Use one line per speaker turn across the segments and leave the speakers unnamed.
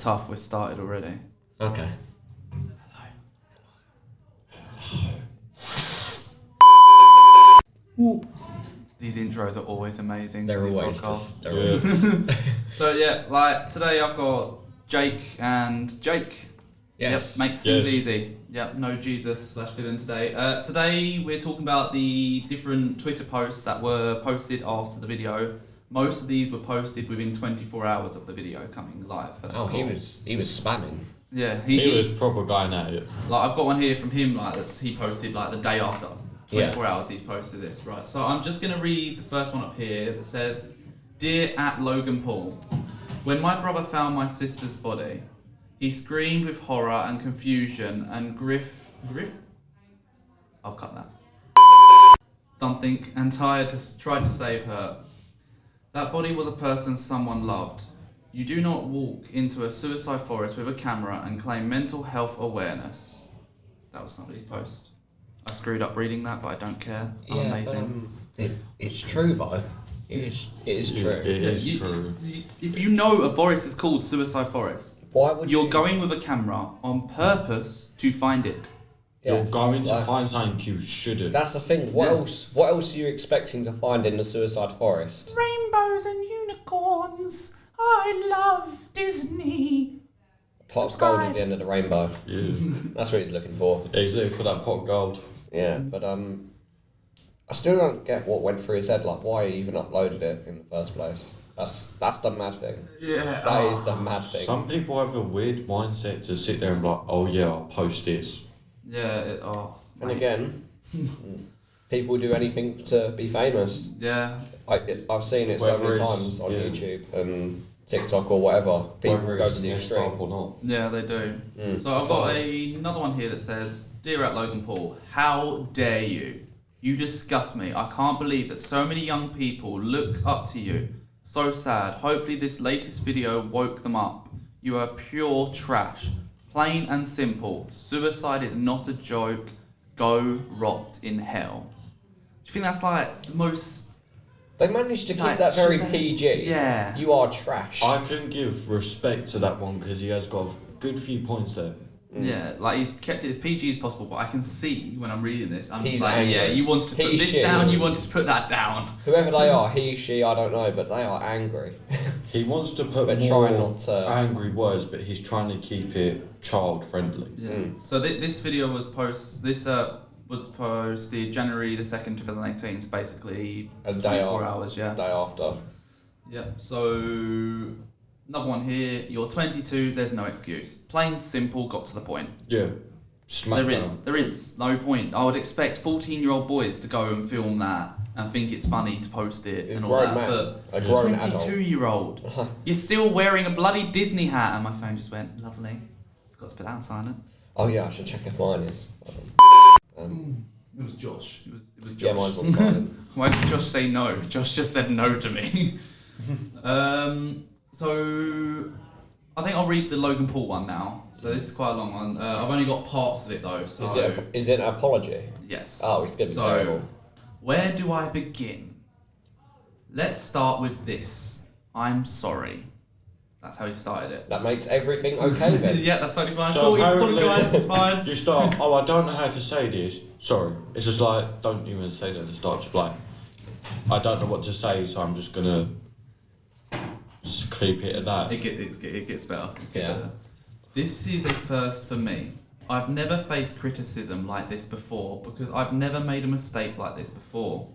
Tough, we're started already.
Okay.
These intros are always amazing.
They're
to these
always
podcasts.
just...
So yeah, like today I've got Jake and Jake.
Yes.
Yep, makes things easy. Yep, no Jesus/Dylan today. Today we're talking about the different Twitter posts that were posted after the video. Most of these were posted within 24 hours of the video coming live.
He was spamming.
Yeah,
he was proper going at it.
Like I've got one here from him. Like he posted like the day after. 24 hours he's posted this, right? So I'm just gonna read the first one up here that says, "Dear at Logan Paul, when my brother found my sister's body, he screamed with horror and confusion and Griff? I'll cut that. Something and tried to save her. That body was a person someone loved. You do not walk into a suicide forest with a camera and claim mental health awareness." That was somebody's post. I screwed up reading that, but I don't care. I'm amazing.
It's true though. It is true.
It is true.
If you know a forest is called Suicide Forest,
why would
you're going with a camera on purpose to find it.
You're going to find something you shouldn't.
That's the thing. What else are you expecting to find in the suicide forest?
Rainbows and unicorns. I love Disney.
Pot of gold at the end of the rainbow.
Yeah.
That's what he's looking for.
He's looking for that pot of gold.
Yeah, but I still don't get what went through his head. Like, why he even uploaded it in the first place. That's the mad thing.
Yeah.
That is the mad thing.
Some people have a weird mindset to sit there and be like, oh yeah, I'll post this.
Yeah.
And again, people do anything to be famous.
Yeah.
I've seen it so many times on YouTube and TikTok or whatever. People go to the extreme
or not.
Yeah, they do. So I've got another one here that says, "Dear at Logan Paul, how dare you? You disgust me. I can't believe that so many young people look up to you. So sad. Hopefully this latest video woke them up. You are pure trash. Plain and simple. Suicide is not a joke. Go rot in hell." Do you think that's like the most...
They managed to keep that very PG.
Yeah.
You are trash.
I can give respect to that one because he has got a good few points there.
Yeah, like he's kept it as PG as possible, but I can see when I'm reading this, I'm just like,
angry.
yeah, you wanted to put this down, you wanted to put that down.
Whoever they are, he, she, I don't know, but they are angry.
He wants to put more angry words, but he's trying to keep it child friendly.
Yeah. So this video was posted January the 2nd, 2018. So basically,
a day
24
after.
hours. Yeah.
A day after.
Yep. So another one here. You're 22. There's no excuse. Plain simple. Got to the point.
Yeah.
There is no point. I would expect 14-year-old boys to go and film that and think it's funny to post it and all that. But
a grown
22-year-old, you're still wearing a bloody Disney hat, and my phone just went lovely. Forgot to put that on silent.
Oh yeah, I should check if mine is.
It was Josh. It was Josh.
Yeah, mine's on silent.
Why did Josh say no? Josh just said no to me. So I think I'll read the Logan Paul one now. So this is quite a long one. I've only got parts of it though. So
is it an apology?
Yes.
Oh, it's gonna be terrible.
Where do I begin? Let's start with this. I'm sorry. That's how he started it.
That makes everything okay then.
Yeah, that's totally fine.
So
cool, he's apologised, it's fine.
You start, oh, I don't know how to say this. Sorry. It's just like, don't even say that at the start. Just like, I don't know what to say, so I'm just gonna just keep it at that.
It gets better.
Yeah.
This is a first for me. I've never faced criticism like this before because I've never made a mistake like this before.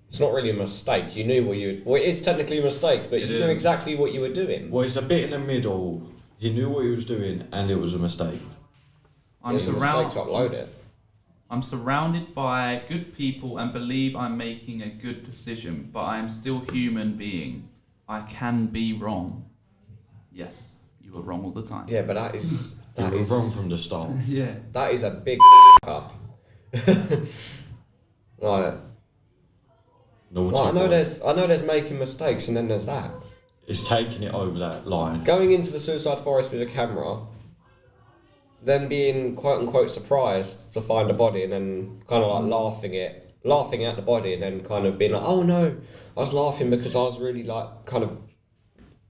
It's not really a mistake. You knew what you... Well, it is technically a mistake, but you knew exactly what you were doing.
Well, it's a bit in the middle. He knew what he was doing, and it was a mistake.
It was a mistake to upload it.
I'm surrounded by good people and believe I'm making a good decision, but I am still a human being. I can be wrong. Yes, you were wrong all the time.
Yeah, but that is...
You were wrong from the start.
Yeah.
That is a big up. Like... Well, I know there's making mistakes, and then there's that.
It's taking it over that line.
Going into the suicide forest with a camera, then being quote unquote surprised to find a body, and then kind of like laughing at the body, and then kind of being like, oh no, I was laughing because I was really like kind of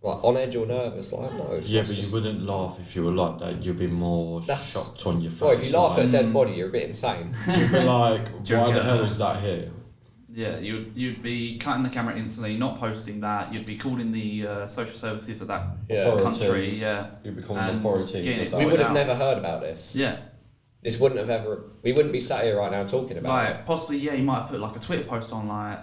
like on edge or nervous. Like no.
Yeah, but you wouldn't laugh if you were like that. You'd be more shocked on your face.
Well, if you laugh at a dead body, you're a bit insane.
You'd be like, why the hell is that here?
Yeah, you'd be cutting the camera instantly, not posting that. You'd be calling the social services of that country. Yeah,
you'd be calling the authorities.
We would have never heard about this.
Yeah,
this wouldn't have ever. We wouldn't be sat here right now talking about it.
Possibly, yeah. You might have put like a Twitter post on like,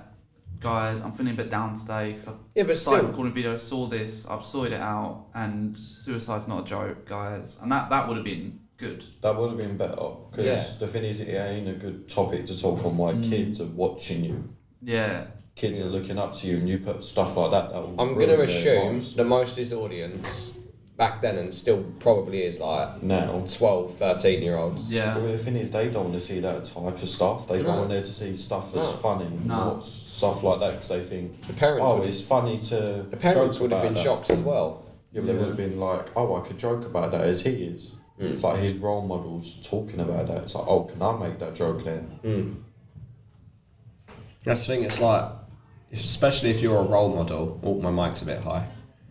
guys, I'm feeling a bit down today because I started recording videos, saw this, I've sorted it out, and suicide's not a joke, guys. And that would have been good.
That would have been better, because the thing is, it ain't a good topic to talk on while kids are watching you.
Yeah.
Kids are looking up to you, and you put stuff like that.
I'm going to assume the most his audience back then, and still probably is like
now
12, 13-year-olds.
Yeah.
But the thing is, they don't want to see that type of stuff. They go on there to see stuff that's funny, not stuff like that, because they think
the parents
it's funny to.
The parents
joke
would have
about
been
that.
shocked as well.
Yeah, but they would have been like, I could joke about that as he is. It's like his role models talking about that. It's like, can I make that joke then?
That's the thing. It's like, especially if you're a role model. Oh, my mic's a bit high.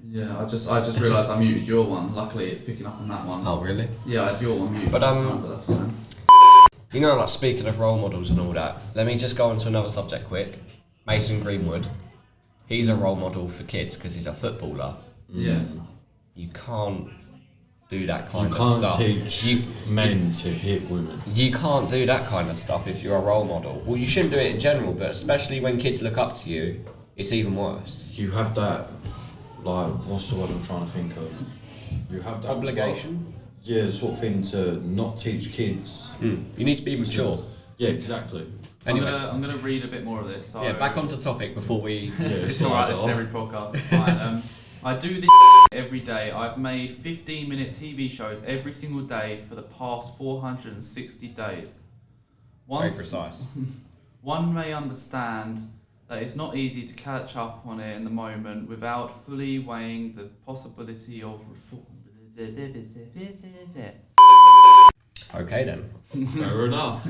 Yeah, I just realised I muted your one. Luckily, it's picking up on that one.
Oh, really?
Yeah, I had your one muted.
But
but that's fine.
You know, like speaking of role models and all that, let me just go on to another subject quick. Mason Greenwood, he's a role model for kids because he's a footballer.
Yeah.
You can't do that kind of stuff.
You can't teach men to hit women.
You can't do that kind of stuff if you're a role model. Well, you shouldn't do it in general, but especially when kids look up to you, it's even worse.
You have that, like, what's the word I'm trying to think of? You have that
obligation.
Sort of thing to not teach kids.
You need to be mature.
Yeah, exactly.
Anyway. I'm gonna read a bit more of this. So
yeah, back onto topic before we.
It's alright. This is every podcast. It's fine. I do this every day. I've made 15-minute TV shows every single day for the past 460 days.
Very precise.
One may understand that it's not easy to catch up on it in the moment without fully weighing the possibility of
Okay then.
Fair enough.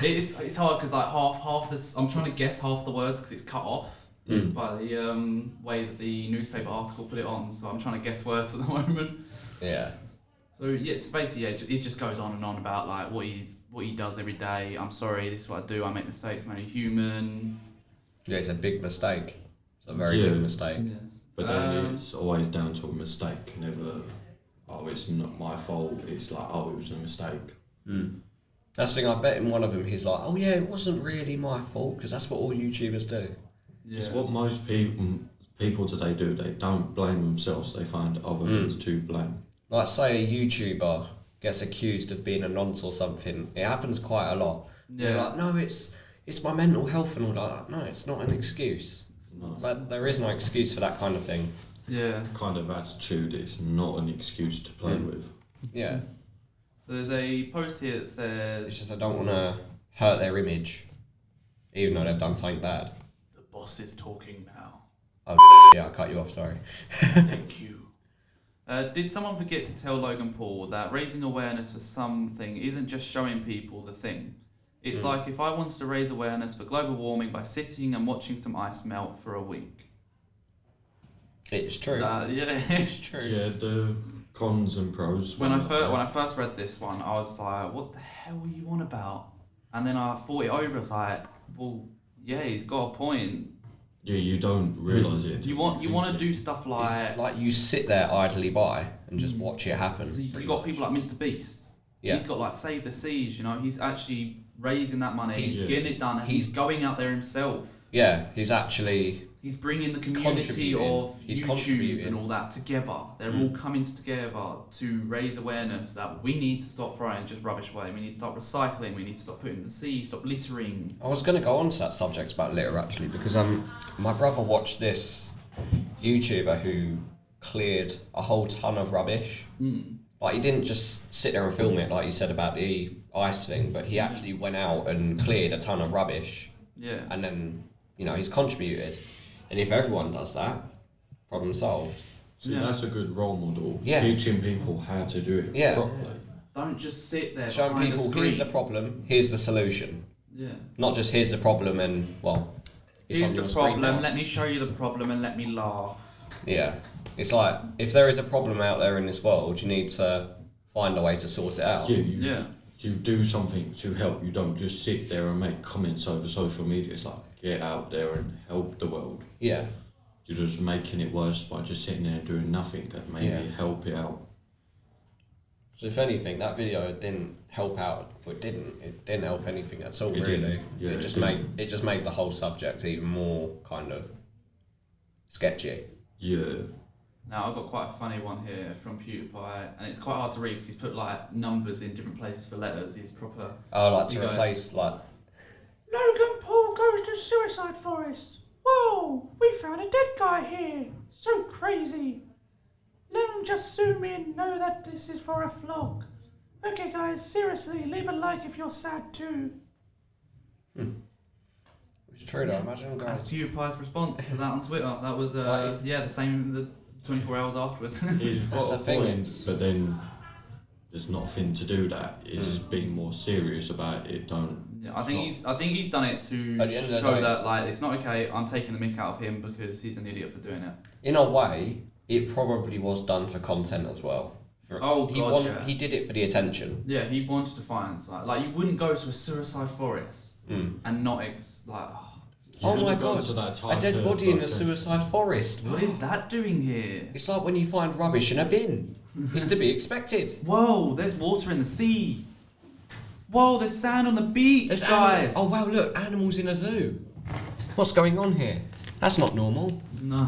It's hard because like half this. I'm trying to guess half the words because it's cut off. By the way that the newspaper article put it on, so I'm trying to guess words at the moment.
Yeah.
So yeah, it's basically it just goes on and on about like what he does every day. I'm sorry, this is what I do. I make mistakes. I'm only human.
Yeah, it's a big mistake. It's a very big mistake.
Yes.
But then it's always down to a mistake. Never, it's not my fault. It's like, it was a mistake.
That's the thing. I bet in one of them he's like, oh yeah, it wasn't really my fault, because that's what all YouTubers do.
Yeah.
It's what most people today do. They don't blame themselves. They find other things to blame.
Like, say a YouTuber gets accused of being a nonce or something. It happens quite a lot.
Yeah.
They're like, no, it's my mental health and all that. No, it's not an excuse.
No.
But there is no excuse for that kind of thing.
Yeah.
Kind of attitude. It's not an excuse to play with.
Yeah.
There's a post here that
It's
says
just I don't want to hurt their image, even though they've done something bad.
the boss is talking now.
Oh, yeah, I cut you off, sorry.
Thank you. Did someone forget to tell Logan Paul that raising awareness for something isn't just showing people the thing? It's like if I wanted to raise awareness for global warming by sitting and watching some ice melt for a week.
It's true.
Yeah, it's true.
Yeah, the cons and pros.
When I first read this one, I was like, what the hell were you on about? And then I thought it over. I was like, well, yeah, he's got a point.
Yeah, you don't realise it.
You want to do stuff like
It's like you sit there idly by and just watch it happen.
so you got people like Mr. Beast.
Yeah.
He's got like Save the Seas. You know, he's actually raising that money. He's
Yeah.
getting it done. And he's going out there himself.
Yeah, he's actually...
He's bringing the community of
He's
YouTube
contributing.
and all that together. They're all coming together to raise awareness that we need to stop throwing just rubbish away. We need to stop recycling. We need to stop putting it in the sea. Stop littering.
I was going to go on to that subject about litter, actually, because my brother watched this YouTuber who cleared a whole ton of rubbish. Like, he didn't just sit there and film it, like you said about the ice thing, but he actually went out and cleared a ton of rubbish.
Yeah.
And then, he's contributed. And if everyone does that, problem solved.
See, that's a good role model.
Yeah.
Teaching people how to do it properly.
Don't just sit there.
Showing
behind
people,
the
here's
screen.
the problem, here's the solution.
Yeah.
Not just here's the problem and, it's
Here's
on
the
your screen
problem.
now.
Let me show you the problem and let me laugh.
Yeah. It's like, if there is a problem out there in this world, you need to find a way to sort it out.
You do something to help. You don't just sit there and make comments over social media. It's like, get out there and help the world.
Yeah.
You're just making it worse by just sitting there and doing nothing that maybe help it out.
So if anything, that video didn't help out. It didn't help anything at all, really.
Yeah,
it just made the whole subject even more kind of sketchy.
Yeah.
Now I've got quite a funny one here from PewDiePie, and it's quite hard to read because he's put like numbers in different places for letters. He's proper.
Oh, like to replace like.
Logan Paul goes to suicide forest. Whoa, we found a dead guy here. So crazy. Let him just zoom in. Know that this is for a vlog. Okay, guys, seriously, leave a like if you're sad too.
It's true though. Imagine guys.
That's PewDiePie's response to that on Twitter. That was the same. The 24 hours afterwards.
He's got a
thing.
point, but then there's nothing to do that. It's being more serious about it.
I think he's done it to show that like it's not okay. I'm taking the mick out of him because he's an idiot for doing it.
In a way, it probably was done for content as well. He did it for the attention.
Yeah, he wanted to find like you wouldn't go to a suicide forest and not
Oh my god, a dead body in a suicide forest.
What is that doing here?
It's like when you find rubbish in a bin. It's to be expected.
Whoa, there's water in the sea. Whoa, there's sand on the beach, guys.
Oh wow, look, animals in a zoo. What's going on here? That's not normal.
No.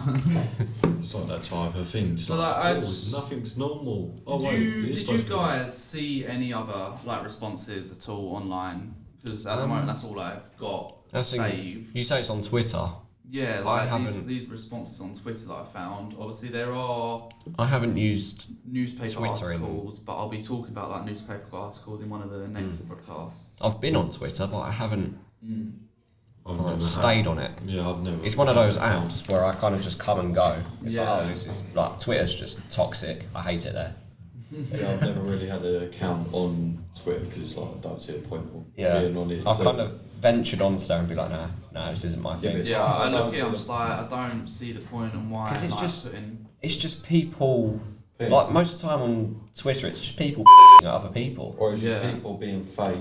It's like that type of thing. It's
So
nothing's normal.
Did you guys see any other like responses at all online? Because at the moment that's all I've got saved.
You say it's on Twitter.
Yeah, like these responses on Twitter that I found. Obviously there are.
I haven't used
newspaper
Twitter
articles, but I'll be talking about like newspaper articles in one of the next broadcasts.
I've been on Twitter, but I haven't
I've
stayed on it.
Yeah, I've never.
It's one of those apps where I kind of just come and go. It's
Yeah.
like, this is like Twitter's just toxic. I hate it there.
Yeah, I've never really had an account on Twitter because it's like I don't see a point of being on it.
I've kind of ventured onto there and be like, nah, this isn't my thing.
Yeah, I look at it, I'm just like, I don't see the point and why.
Because it's just people. Like most of the time on Twitter, it's just people at other people.
Or it's just people being fake.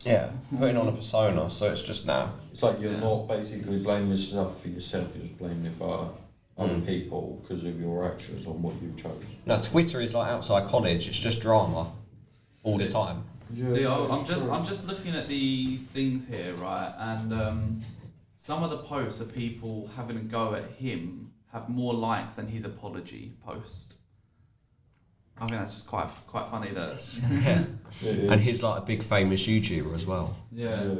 Yeah, putting on a persona. So it's just
It's like you're not basically blaming yourself for yourself. You're just blaming it for other people because of your actions on what you've chosen.
No, Twitter is like outside college. It's just drama all the time.
Yeah, see, I'm just looking at the things here, right? And some of the posts of people having a go at him have more likes than his apology post. I think that's just quite funny that.
Yeah. And he's like a big famous YouTuber as well.
Yeah.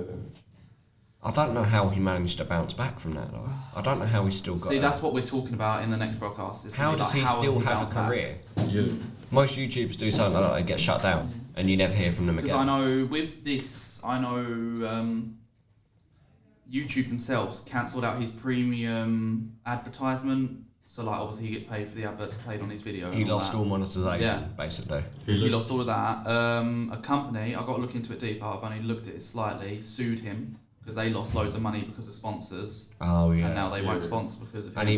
I don't know how he managed to bounce back from that though. I don't know how he still got.
See, that's what we're talking about in the next broadcast.
How does he still have a career?
Yeah.
Most YouTubers do something like that, they get shut down, and you never hear from them again.
Because I know with this, YouTube themselves cancelled out his premium advertisement. So like obviously he gets paid for the adverts played on his video.
He lost all monetization, basically.
He lost all of that. A company, I've got to look into it deeper, I've only looked at it slightly, sued him because they lost loads of money because of sponsors.
Oh yeah.
And now they won't sponsor because of him.
And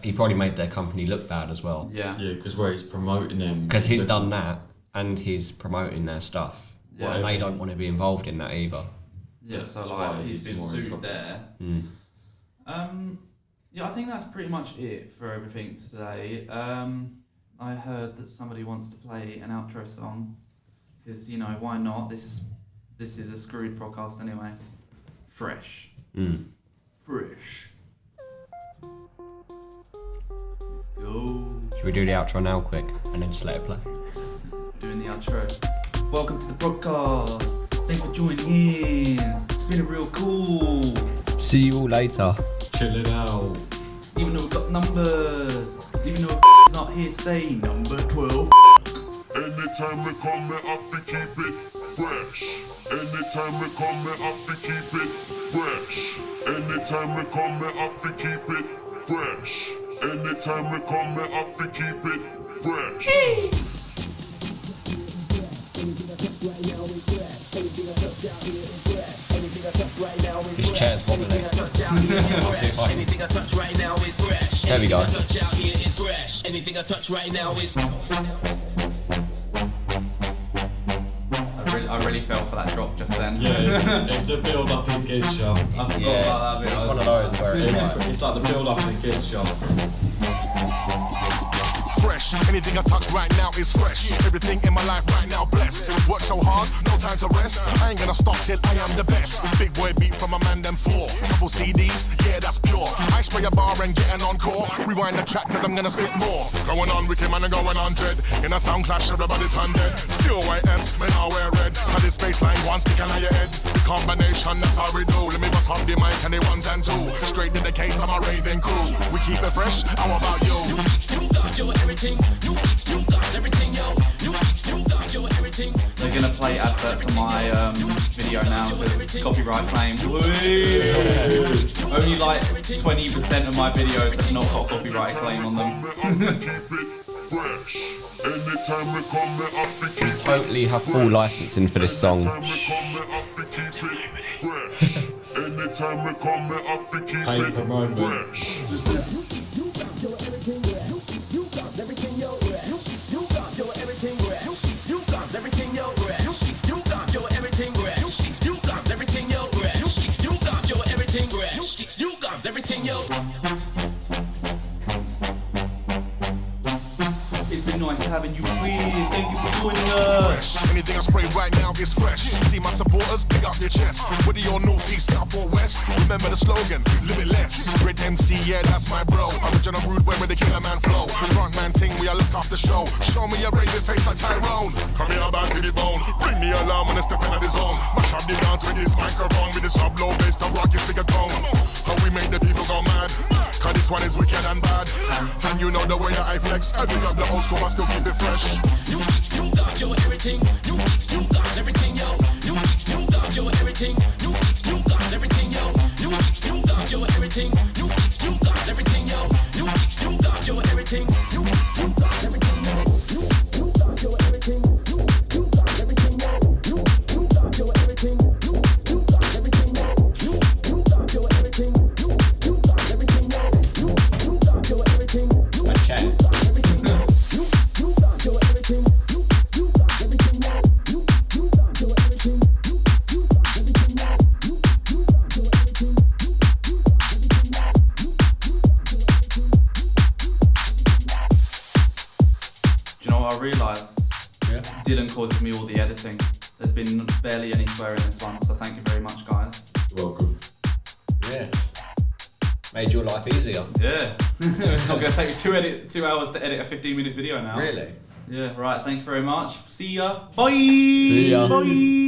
he probably made their company look bad as well.
Yeah.
Yeah, because where he's promoting them.
Because he's done that and he's promoting their stuff.
Yeah.
And they don't want to be involved in that either.
Yeah, so like he's been sued there. Yeah, I think that's pretty much it for everything today. I heard that somebody wants to play an outro song because why not? This is a screwed podcast anyway. Fresh. Fresh. Let's go.
Should we do the outro now, quick, and then just let it play?
Doing the outro. Welcome to the podcast. Thanks for joining in. It's been real cool.
See you all later.
Chill it out.
Even though we've got numbers, even though it's not here to say number 12.
Anytime we come, we have to keep it fresh. Anytime we come, we have to keep it fresh. Anytime we come, we have to keep it fresh. Anytime we come, we have to keep it fresh.
This chair's wobbling. I'll see if I can. There we go.
Anything I touch right now is.
I really fell for that drop just then.
Yeah, it's a build up in kids shop.
I forgot about that bit.
It's one of those where
It's like the build up in kids shop.
Fresh, anything I touch right now is fresh. Everything in my life right now blessed. Work so hard, no time to rest. I ain't gonna stop till I am the best. Big boy beat from a man them floor. Couple CDs, yeah that's pure. I spray a bar and get an encore. Rewind the track cause I'm gonna spit more. Going on wicked man and going on dread. In a sound clash everybody turn dead. COYS, when I wear red. Cause this baseline one stick on your head. The combination that's how we do. Let me bust up the mic and the ones and two. Straight to the case, I'm a raving crew. We keep it fresh, how about you?
You got your everything. You got everything, yo. You got your everything.
They're gonna play adverts on my video now because copyright claim. Woo! Only like 20% of my videos have not got a copyright claim on them.
We totally have full licensing for this song.
Paying for moment.
Everything, yo.
It's been nice having you here. Thank you for joining us.
Anything I spray right now is fresh. See my supporters, pick up your chest. Whether you're north, east, south or west, remember the slogan, limitless. Red MC, yeah, that's my bro. Original rude boy with the killer man flow. Front man ting, we a look off the show. Show me a raving face like Tyrone. Come here, back to the bone. Bring the alarm when I step into the zone. Mash up the dance with this microphone. With the sub low bass, the rock is bigger tone. How we make the people go mad. Cause this one is wicked and bad. And you know the way that I flex. I pick up the old school, I still keep it fresh.
You got your everything. You got everything, yo. You got your everything. You got everything, yo. You got your everything. You got everything, yo. You got your everything. You got everything, yo. You got your everything. You got everything, yo. You got your everything. You got everything, yo. You got your everything. You got everything, yo. You got your everything.
Okay.
I realised Dylan causes me all the editing. There's been barely any swearing in this one, so thank you very much, guys.
You're welcome.
Yeah. Made your life easier.
Yeah. It's not going to take me 2 hours to edit a 15-minute video now.
Really?
Yeah, right. Thank you very much. See ya. Bye.
See ya.
Bye.